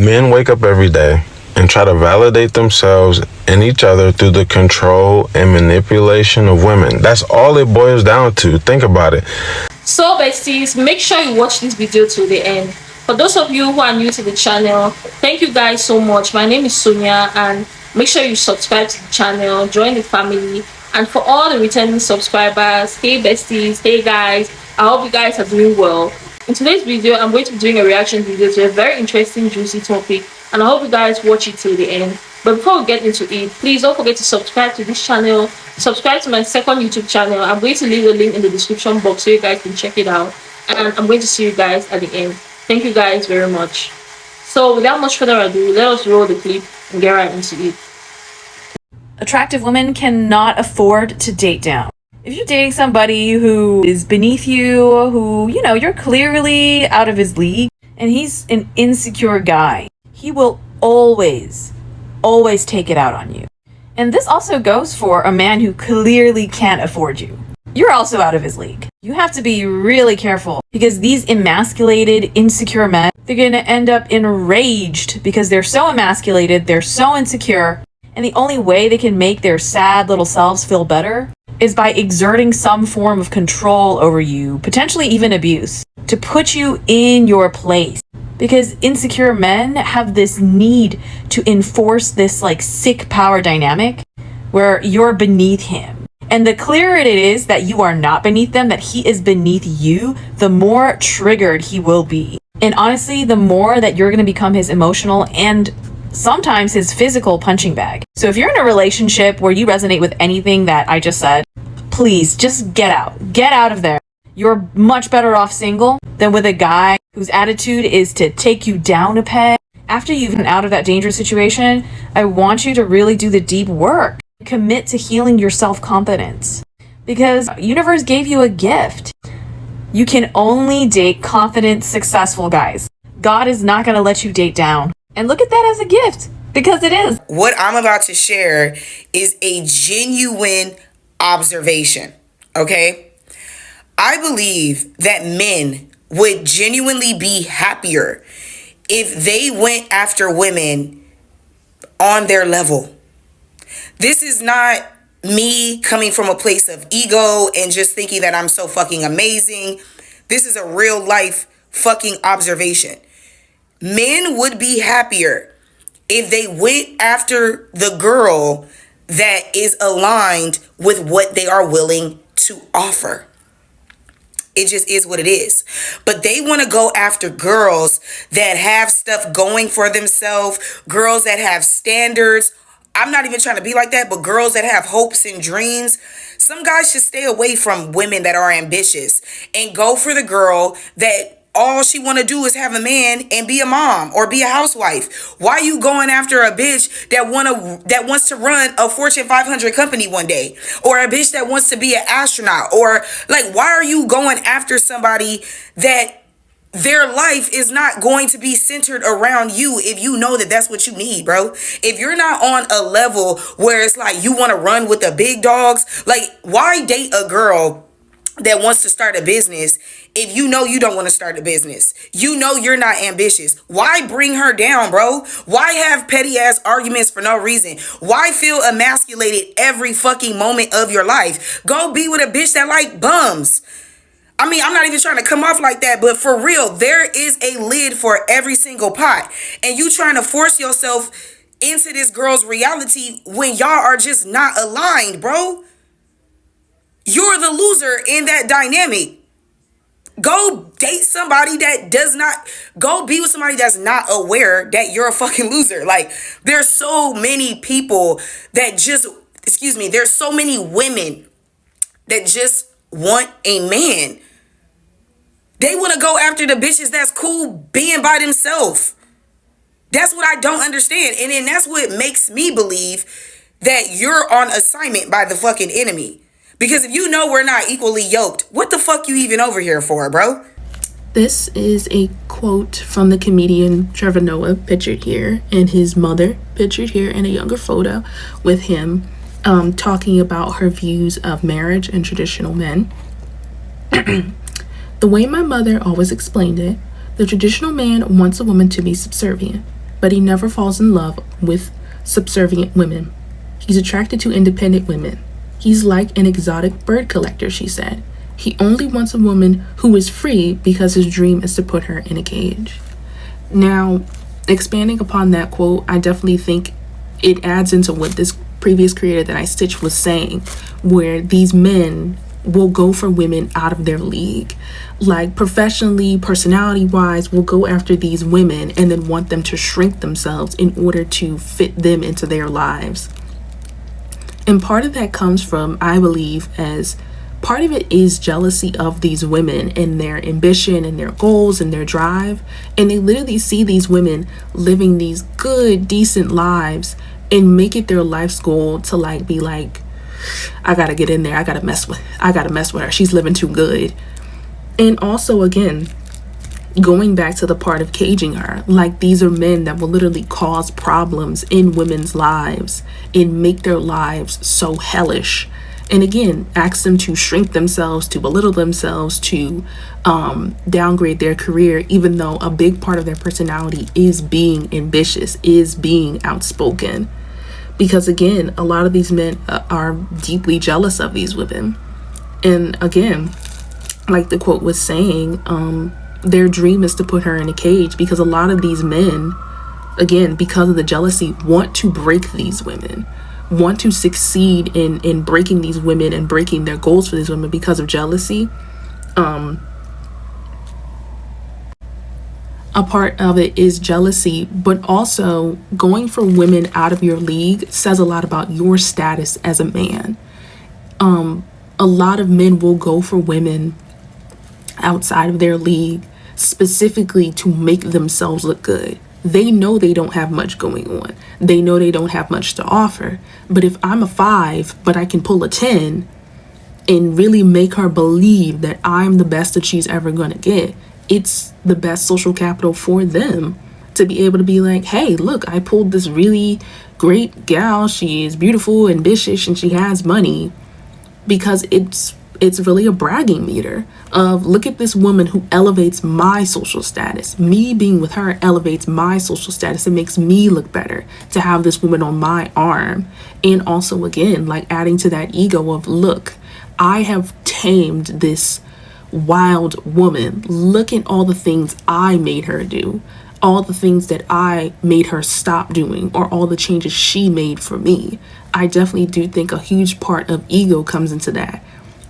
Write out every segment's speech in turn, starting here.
Men wake up every day and try to validate themselves and each other through the control and manipulation of women. That's all it boils down to. Think about it. So besties, make sure you watch this video till the end. For those of you who are new to the channel, thank you guys so much. My name is Sonia, and make sure you subscribe to the channel, join the family. And for all the returning subscribers, hey besties, hey guys, I hope you guys are doing well. In today's video, I'm going to be doing a reaction video to a very interesting, juicy topic, and I hope you guys watch it till the end. But before we get into it, please don't forget to subscribe to this channel, subscribe to my second YouTube channel. I'm going to leave a link in the description box so you guys can check it out, and I'm going to see you guys at the end. Thank you guys very much. So without much further ado, let us roll the clip and get right into it. Attractive women cannot afford to date down. If you're dating somebody who is beneath you, who, you know, you're clearly out of his league, and he's an insecure guy, he will always take it out on you. And this also goes for a man who clearly can't afford you. You're also out of his league. You have to be really careful, because these emasculated, insecure men, they're gonna end up enraged because they're so emasculated, they're so insecure, and the only way they can make their sad little selves feel better is by exerting some form of control over you, potentially even abuse, to put you in your place. Because insecure men have this need to enforce this like sick power dynamic where you're beneath him. And the clearer it is that you are not beneath them, that he is beneath you, the more triggered he will be. And honestly, the more that you're going to become his emotional and sometimes his physical punching bag. So if you're in a relationship where you resonate with anything that I just said, please just get out. Get out of there. You're much better off single than with a guy whose attitude is to take you down a peg. After you've been out of that dangerous situation, I want you to really do the deep work. Commit to healing your self-confidence. Because the universe gave you a gift. You can only date confident, successful guys. God is not going to let you date down. And look at that as a gift, because it is. What I'm about to share is a genuine observation, okay? I believe that men would genuinely be happier if they went after women on their level. This is not me coming from a place of ego and just thinking that I'm so fucking amazing. This is a real life fucking observation. Men would be happier if they went after the girl that is aligned with what they are willing to offer. It just is what it is. But they want to go after girls that have stuff going for themselves, girls that have standards. I'm not even trying to be like that, but girls that have hopes and dreams. Some guys should stay away from women that are ambitious and go for the girl that all she want to do is have a man and be a mom or be a housewife. Why are you going after a bitch that wants to run a Fortune 500 company one day, or a bitch that wants to be an astronaut? Or like, why are you going after somebody that their life is not going to be centered around you if you know that that's what you need, bro? If you're not on a level where it's like you want to run with the big dogs, like why date a girl that wants to start a business if you know you don't want to start a business? You know you're not ambitious. Why bring her down, bro? Why have petty ass arguments for no reason? Why feel emasculated every fucking moment of your life? Go be with a bitch that like bums. I mean, I'm not even trying to come off like that, but for real, there is a lid for every single pot. And you trying to force yourself into this girl's reality when y'all are just not aligned, bro. You're the loser in that dynamic. Go date somebody that does not, go be with somebody that's not aware that you're a fucking loser. Like, there's so many people that just, there's so many women that just want a man. They want to go after the bitches that's cool being by themselves. That's what I don't understand. And then that's what makes me believe that you're on assignment by the fucking enemy. Because if you know we're not equally yoked, what the fuck you even over here for, bro? This is a quote from the comedian Trevor Noah, pictured here, and his mother, pictured here in a younger photo with him, talking about her views of marriage and traditional men. The way my mother always explained it, the traditional man wants a woman to be subservient. but he never falls in love with subservient women. He's attracted to independent women. He's like an exotic bird collector, she said. He only wants a woman who is free because his dream is to put her in a cage. Now, expanding upon that quote, I definitely think it adds into what this previous creator that I stitched was saying, where these men will go for women out of their league. Like professionally, personality wise, will go after these women and then want them to shrink themselves in order to fit them into their lives. And part of that comes from, I believe, as part of it is jealousy of these women and their ambition and their goals and their drive. And they literally see these women living these good, decent lives and make it their life's goal to like be like, I gotta get in there. I gotta mess with her. She's living too good. And also, again, going back to the part of caging her, like these are men that will literally cause problems in women's lives and make their lives so hellish. And again, ask them to shrink themselves, to belittle themselves, to downgrade their career, even though a big part of their personality is being ambitious, is being outspoken. Because again, a lot of these men are deeply jealous of these women. And again, like the quote was saying, their dream is to put her in a cage, because a lot of these men, again, because of the jealousy, want to break these women, want to succeed in breaking these women and breaking their goals for these women because of jealousy. A part of it is jealousy, but also going for women out of your league says a lot about your status as a man. A lot of men will go for women outside of their league specifically to make themselves look good. They know they don't have much going on. They know they don't have much to offer. But if I'm a 5, but I can pull a 10 and really make her believe that I'm the best that she's ever going to get, it's the best social capital for them to be able to be like, hey, look, I pulled this really great gal. She is beautiful, ambitious, and she has money, because it's really a bragging meter of, look at this woman who elevates my social status. Me being with her elevates my social status. It makes me look better to have this woman on my arm. And also, again, like adding to that ego of, look, I have tamed this wild woman. Look at all the things I made her do, all the things that I made her stop doing, or all the changes she made for me. I definitely do think a huge part of ego comes into that,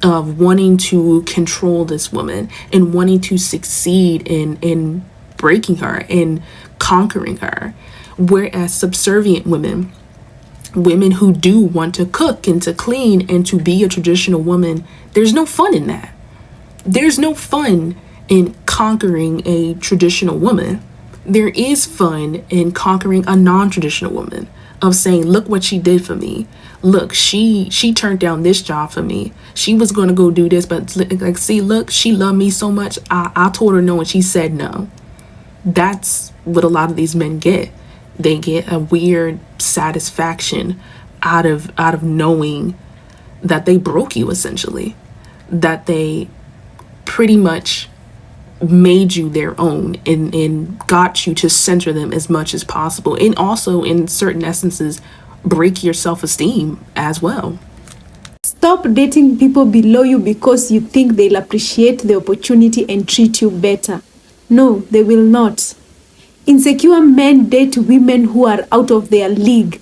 of wanting to control this woman and wanting to succeed in breaking her and conquering her. Whereas subservient women who do want to cook and to clean and to be a traditional woman, there's no fun in that. There's no fun in conquering a traditional woman. There is fun in conquering a non-traditional woman, of saying, look what she did for me. Look, she turned down this job for me. She was going to go do this, but like, see, look, she loved me so much. I told her no and she said no. That's what a lot of these men get. They get a weird satisfaction out of knowing that they broke you, essentially, that they pretty much made you their own and got you to center them as much as possible, and also in certain essences break your self-esteem as well. Stop dating people below you because you think they'll appreciate the opportunity and treat you better. No, they will not. Insecure men date women who are out of their league,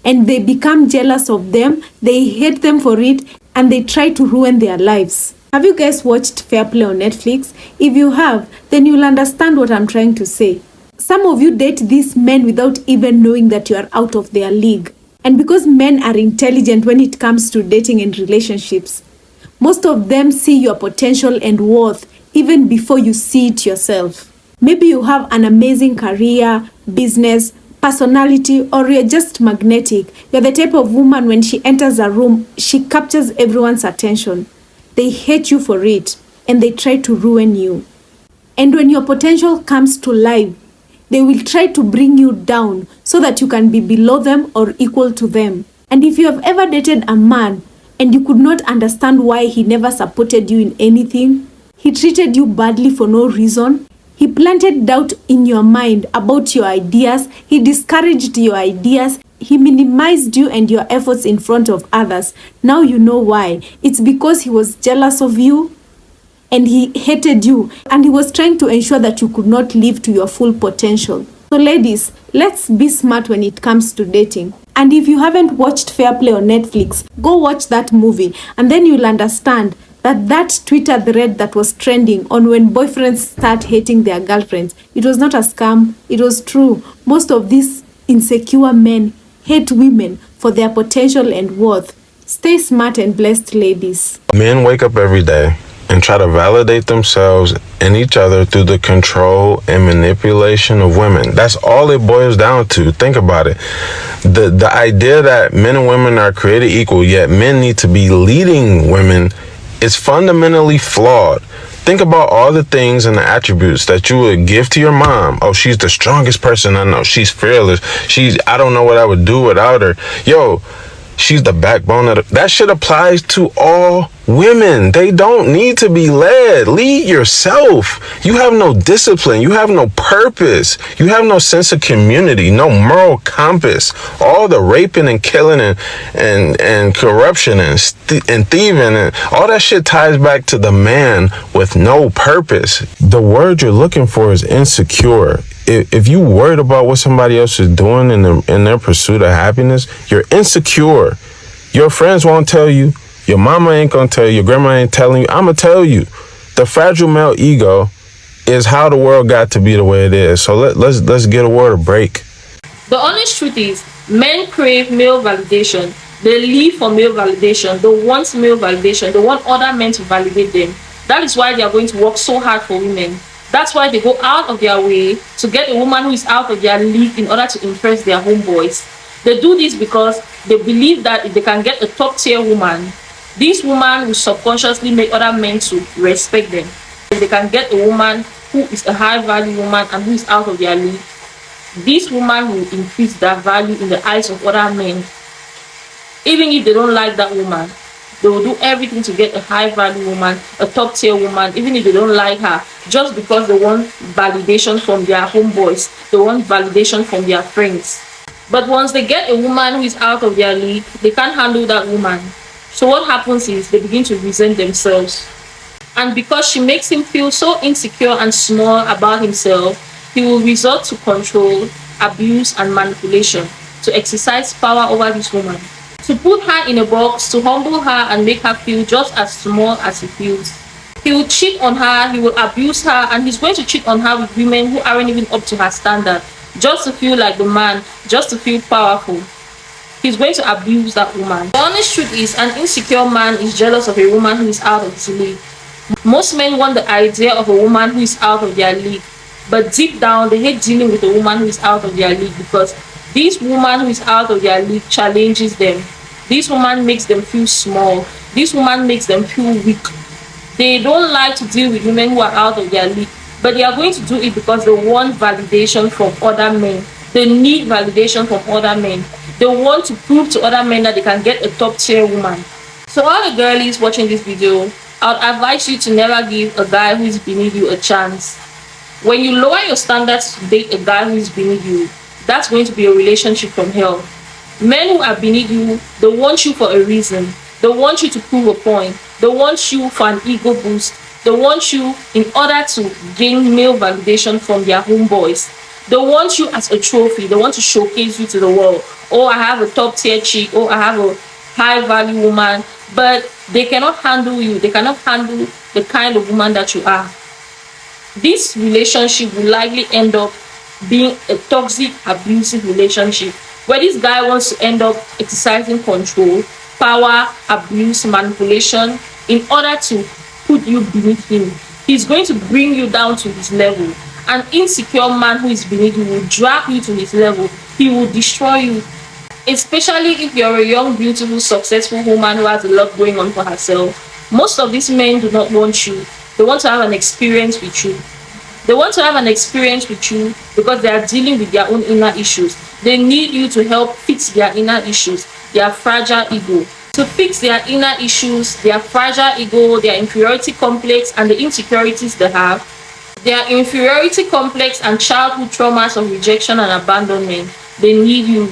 and they become jealous of them, they hate them for it, and they try to ruin their lives. Have you guys watched Fair Play on Netflix? If you have, then you'll understand what I'm trying to say. Some of you date these men without even knowing that you are out of their league. And because men are intelligent when it comes to dating and relationships, most of them see your potential and worth even before you see it yourself. Maybe you have an amazing career, business, personality, or you're just magnetic. You're the type of woman, when she enters a room, she captures everyone's attention. They hate you for it, and they try to ruin you. And when your potential comes to life, they will try to bring you down so that you can be below them or equal to them. And if you have ever dated a man and you could not understand why he never supported you in anything, he treated you badly for no reason, He planted doubt in your mind about your ideas. He discouraged your ideas. He minimized you and your efforts in front of others. Now you know why. It's because he was jealous of you and he hated you, and he was trying to ensure that you could not live to your full potential. So ladies, let's be smart when it comes to dating. And if you haven't watched Fair Play on Netflix, go watch that movie, and then you'll understand that Twitter thread that was trending on when boyfriends start hating their girlfriends, it was not a scam, it was true. Most of these insecure men hate women for their potential and worth. Stay smart and blessed, ladies. Men wake up every day and try to validate themselves and each other through the control and manipulation of women. That's all it boils down to. Think about it. The idea that men and women are created equal, yet men need to be leading women, is fundamentally flawed. Think about all the things and the attributes that you would give to your mom. Oh, she's the strongest person I know. She's fearless. I don't know what I would do without her. Yo, she's the backbone of that shit applies to all women. They don't need to be led. Lead yourself. You have no discipline. You have no purpose. You have no sense of community, no moral compass. All the raping and killing and corruption and thieving and all that shit ties back to the man with no purpose. The word you're looking for is insecure. If you worried about what somebody else is doing in their pursuit of happiness, you're insecure. Your friends won't tell you. Your mama ain't gonna tell you. Your grandma ain't telling you. I'ma tell you. The fragile male ego is how the world got to be the way it is. So let's get a word of break. The honest truth is, men crave male validation. They live for male validation. They want male validation. They want other men to validate them. That is why they are going to work so hard for women. That's why they go out of their way to get a woman who is out of their league in order to impress their homeboys. They do this because they believe that if they can get a top tier woman, this woman will subconsciously make other men to respect them. If they can get a woman who is a high value woman and who is out of their league, this woman will increase their value in the eyes of other men. Even if they don't like that woman, they will do everything to get a high value woman, a top tier woman, even if they don't like her, just because they want validation from their homeboys, they want validation from their friends. But once they get a woman who is out of their league, they can't handle that woman. So what happens is they begin to resent themselves. And because she makes him feel so insecure and small about himself, he will resort to control, abuse, and manipulation to exercise power over this woman, to put her in a box, to humble her and make her feel just as small as he feels. He will cheat on her, he will abuse her, and he's going to cheat on her with women who aren't even up to her standard, just to feel like the man, just to feel powerful. He's going to abuse that woman. The honest truth is, an insecure man is jealous of a woman who is out of his league. Most men want the idea of a woman who is out of their league, but deep down they hate dealing with a woman who is out of their league, because this woman who is out of their league challenges them. This woman makes them feel small. This woman makes them feel weak. They don't like to deal with women who are out of their league, but they are going to do it because they want validation from other men. They need validation from other men. They want to prove to other men that they can get a top tier woman. So all the girlies watching this video, I would advise you to never give a guy who is beneath you a chance. When you lower your standards to date a guy who is beneath you, that's going to be a relationship from hell. Men who are beneath you, they want you for a reason. They want you to prove a point. They want you for an ego boost. They want you in order to gain male validation from their homeboys. They want you as a trophy. They want to showcase you to the world. Oh, I have a top tier chick. Oh, I have a high value woman. But they cannot handle you. They cannot handle the kind of woman that you are. This relationship will likely end up being a toxic, abusive relationship, where this guy wants to end up exercising control, power, abuse, manipulation in order to put you beneath him. He's going to bring you down to his level. An insecure man who is beneath you will drag you to his level. He will destroy you. Especially if you're a young, beautiful, successful woman who has a lot going on for herself. Most of these men do not want you. They want to have an experience with you. They want to have an experience with you because they are dealing with their own inner issues. They need you to help fix their inner issues, their fragile ego. To fix their inner issues, their fragile ego, their inferiority complex, and the insecurities they have, Their inferiority complex and childhood traumas of rejection and abandonment, they need you.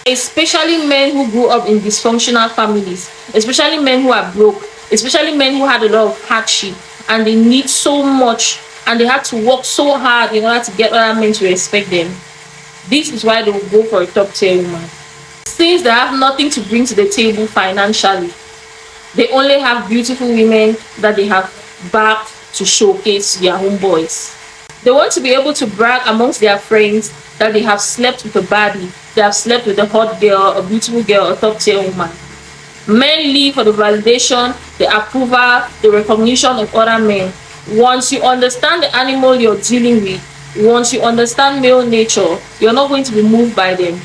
Especially men who grew up in dysfunctional families, especially men who are broke, especially men who had a lot of hardship and they need so much and they had to work so hard in order to get other men to respect them. This is why they will go for a top tier woman. Since they have nothing to bring to the table financially, they only have beautiful women that they have backed to showcase their homeboys. They want to be able to brag amongst their friends that they have slept with a baddie, they have slept with a hot girl, a beautiful girl, a top tier woman. Men live for the validation, the approval, the recognition of other men. Once you understand the animal you're dealing with, once you understand male nature, you're not going to be moved by them.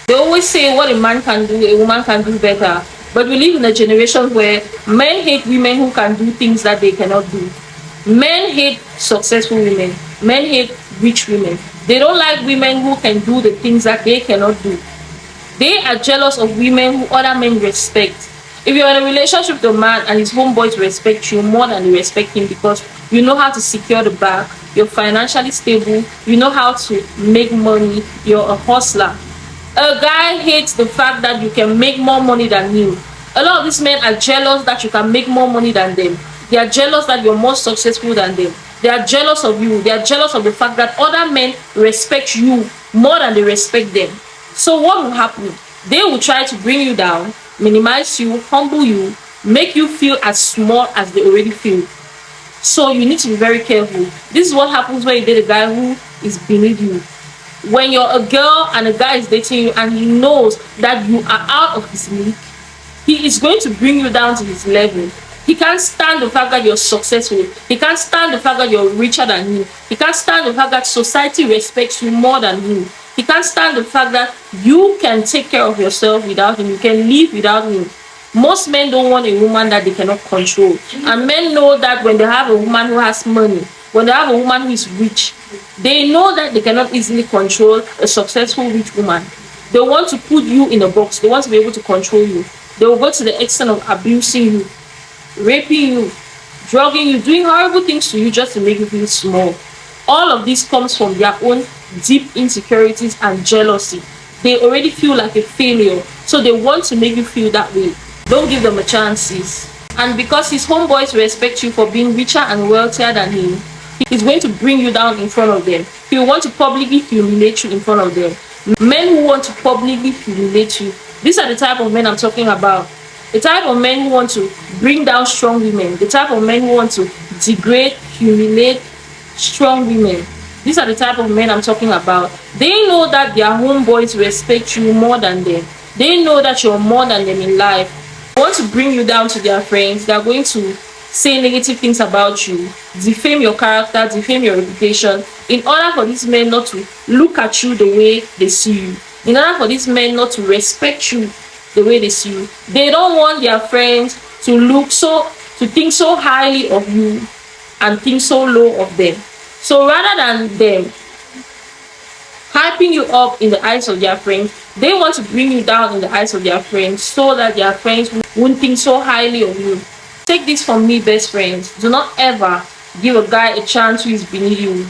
They always say what a man can do, a woman can do better. But we live in a generation where men hate women who can do things that they cannot do. Men hate successful women. Men hate rich women. They don't like women who can do the things that they cannot do. They are jealous of women who other men respect. If you're in a relationship with a man and his homeboys respect you more than they respect him because you know how to secure the bag, you're financially stable, you know how to make money, you're a hustler. A guy hates the fact that you can make more money than him. A lot of these men are jealous that you can make more money than them. They are jealous that you're more successful than them. They are jealous of you. They are jealous of the fact that other men respect you more than they respect them. So what will happen? They will try to bring you down, minimize you, humble you, make you feel as small as they already feel. So you need to be very careful. This is what happens when you date a guy who is beneath you. When you're a girl and a guy is dating you and he knows that you are out of his league, he is going to bring you down to his level. He can't stand the fact that you're successful. He can't stand the fact that you're richer than him. He can't stand the fact that society respects you more than him. He can't stand the fact that you can take care of yourself without him. You can live without him. Most men don't want a woman that they cannot control. And men know that when they have a woman who has money, when they have a woman who is rich, they know that they cannot easily control a successful rich woman. They want to put you in a box. They want to be able to control you. They will go to the extent of abusing you, raping you, drugging you, doing horrible things to you just to make you feel small. All of this comes from their own deep insecurities and jealousy. They already feel like a failure, so they want to make you feel that way. Don't give them a chance, sis. And because his homeboys respect you for being richer and wealthier than him, he's going to bring you down in front of them. He will want to publicly humiliate you in front of them. Men who want to publicly humiliate you, these are the type of men I'm talking about. The type of men who want to bring down strong women. The type of men who want to degrade, humiliate strong women. These are the type of men I'm talking about. They know that their homeboys respect you more than them. They know that you're more than them in life. They want to bring you down to their friends. They're going to say negative things about you, defame your character, defame your reputation, in order for these men not to look at you the way they see you, in order for these men not to respect you the way they see you. They don't want their friends to think so highly of you and think so low of them. So rather than them hyping you up in the eyes of their friends, they want to bring you down in the eyes of their friends so that their friends won't think so highly of you. Take this from me, best friends. Do not ever give a guy a chance who is beneath you.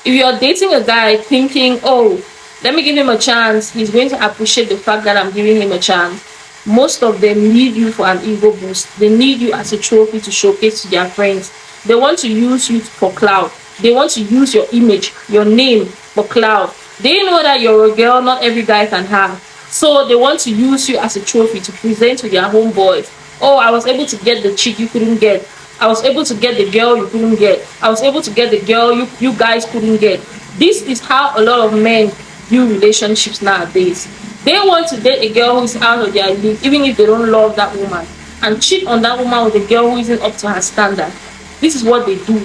If you're dating a guy thinking, oh, let me give him a chance, he's going to appreciate the fact that I'm giving him a chance. Most of them need you for an ego boost. They need you as a trophy to showcase to their friends. They want to use you for clout. They want to use your image, your name for clout. They know that you're a girl not every guy can have. So they want to use you as a trophy to present to their homeboys. Oh, I was able to get the chick you couldn't get. I was able to get the girl you couldn't get. I was able to get the girl you guys couldn't get. This is how a lot of men view relationships nowadays. They want to date a girl who is out of their league, even if they don't love that woman, and cheat on that woman with a girl who isn't up to her standard. This is what they do.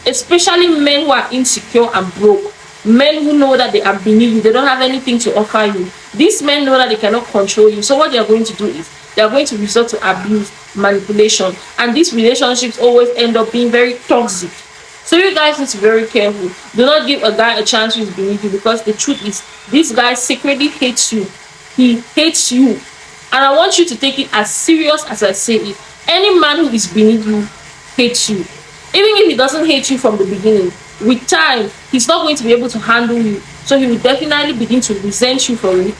Especially men who are insecure and broke. Men who know that they are beneath you. They don't have anything to offer you. These men know that they cannot control you. So what they are going to do is they are going to resort to abuse, manipulation, and these relationships always end up being very toxic. So you guys need to be very careful. Do not give a guy a chance who is beneath you, because the truth is this guy secretly hates you. He hates you. And I want you to take it as serious as I say it. Any man who is beneath you hates you. Even if he doesn't hate you from the beginning, with time, he's not going to be able to handle you. So he will definitely begin to resent you for it.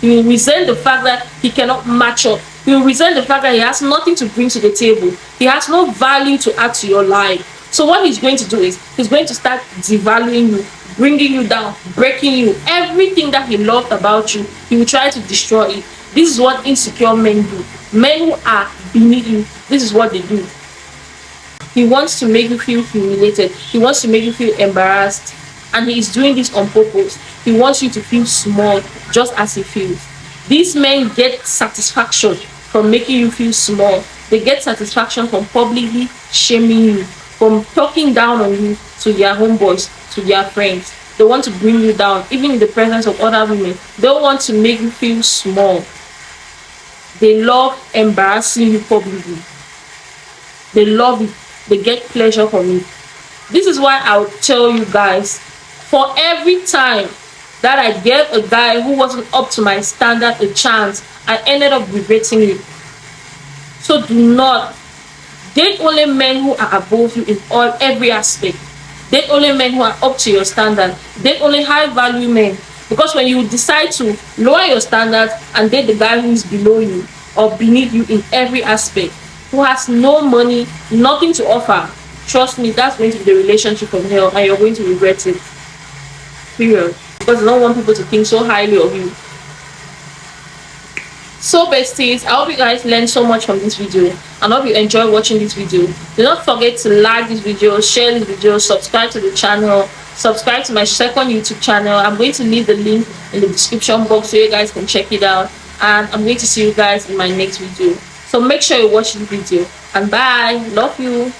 He will resent the fact that he cannot match up. He will resent the fact that he has nothing to bring to the table. He has no value to add to your life. So what he's going to do is he's going to start devaluing you, bringing you down, breaking you. Everything that he loved about you, he will try to destroy it. This is what insecure men do. Men who are beneath you, this is what they do. He wants to make you feel humiliated. He wants to make you feel embarrassed. And he is doing this on purpose. He wants you to feel small, just as he feels. These men get satisfaction from making you feel small. They get satisfaction from publicly shaming you, from talking down on you to their homeboys, to their friends. They want to bring you down, even in the presence of other women. They want to make you feel small. They love embarrassing you publicly. They love it. They get pleasure from it. This is why I'll tell you guys, for every time that I gave a guy who wasn't up to my standard a chance, I ended up regretting it. So do not date only men who are above you in every aspect. Date only men who are up to your standard. Date only high value men. Because when you decide to lower your standards and date the guy who is below you or beneath you in every aspect, who has no money, nothing to offer, trust me, that's going to be the relationship of hell, and you're going to regret it. Period. Because I don't want people to think so highly of you. So besties, I hope you guys learned so much from this video, and I hope you enjoy watching this video. Do not forget to like this video, share this video, subscribe to the channel, subscribe to my second YouTube channel. I'm going to leave the link in the description box so you guys can check it out, and I'm going to see you guys in my next video. So make sure you watch the video, and bye. Love you.